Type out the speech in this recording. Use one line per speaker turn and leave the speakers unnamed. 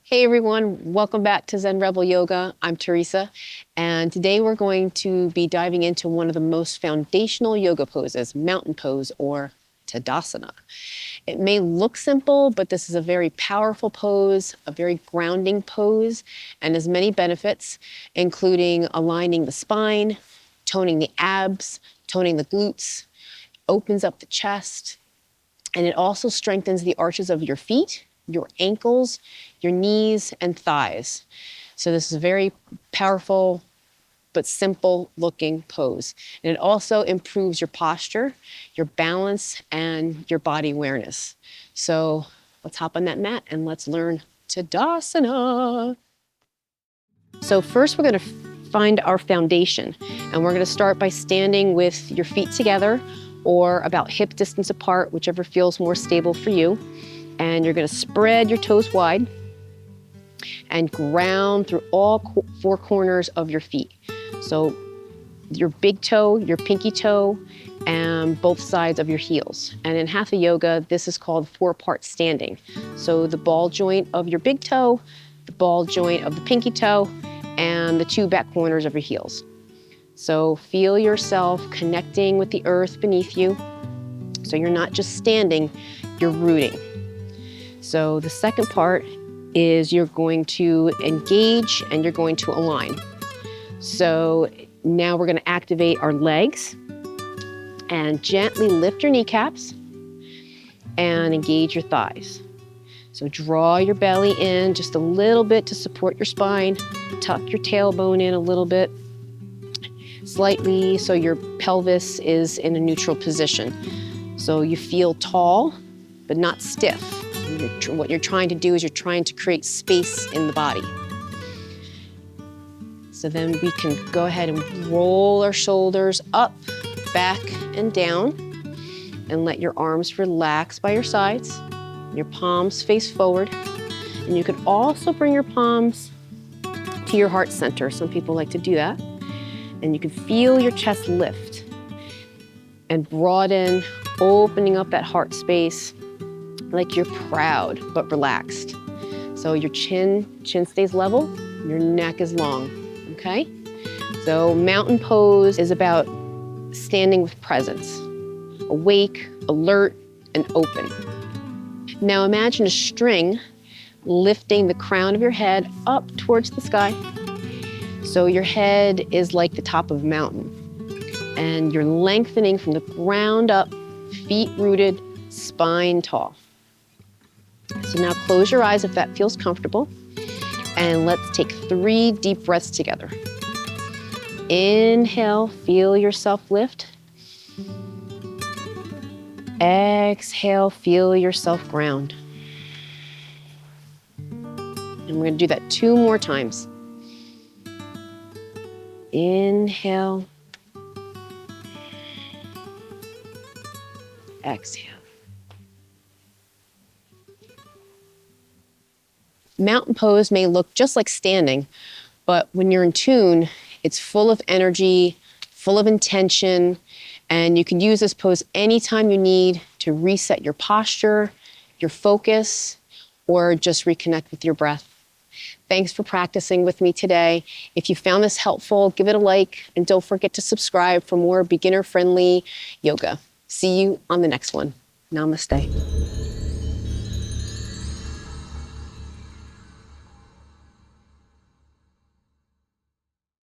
Hey everyone, welcome back to Zen Rebel Yoga. I'm Theresa, and today we're going to be diving into one of the most foundational yoga poses, mountain pose or Tadasana. It may look simple, but this is a very powerful pose, a very grounding pose, and has many benefits, including aligning the spine, toning the abs, toning the glutes, opens up the chest, and it also strengthens the arches of your feet, your ankles, your knees, and thighs. So this is a very powerful but simple looking pose. And it also improves your posture, your balance, and your body awareness. So let's hop on that mat and let's learn Tadasana. So first we're going to find our foundation, and we're going to start by standing with your feet together or about hip distance apart, whichever feels more stable for you. And you're going to spread your toes wide and ground through all four corners of your feet. So your big toe, your pinky toe, and both sides of your heels. And in Hatha Yoga, this is called four-part standing. So the ball joint of your big toe, the ball joint of the pinky toe, and the two back corners of your heels. So feel yourself connecting with the earth beneath you. So you're not just standing, you're rooting. So the second part is you're going to engage and you're going to align. So now we're going to activate our legs and gently lift your kneecaps and engage your thighs. So draw your belly in just a little bit to support your spine. Tuck your tailbone in a little bit, slightly, so your pelvis is in a neutral position. So you feel tall, but not stiff. What you're trying to do is you're trying to create space in the body. So then we can go ahead and roll our shoulders up, back, and down, and let your arms relax by your sides. Your palms face forward. And you can also bring your palms to your heart center. Some people like to do that. And you can feel your chest lift and broaden, opening up that heart space like you're proud but relaxed. So your chin stays level, your neck is long, okay? So mountain pose is about standing with presence, awake, alert, and open. Now imagine a string lifting the crown of your head up towards the sky. So your head is like the top of a mountain, and you're lengthening from the ground up, feet rooted, spine tall. So now close your eyes if that feels comfortable, and let's take 3 deep breaths together. Inhale, feel yourself lift. Exhale, feel yourself ground. And we're going to do that 2 more times. Inhale. Exhale. Mountain pose may look just like standing, but when you're in tune, it's full of energy, full of intention, and you can use this pose anytime you need to reset your posture, your focus, or just reconnect with your breath. Thanks for practicing with me today. If you found this helpful, give it a like, and don't forget to subscribe for more beginner-friendly yoga. See you on the next one. Namaste.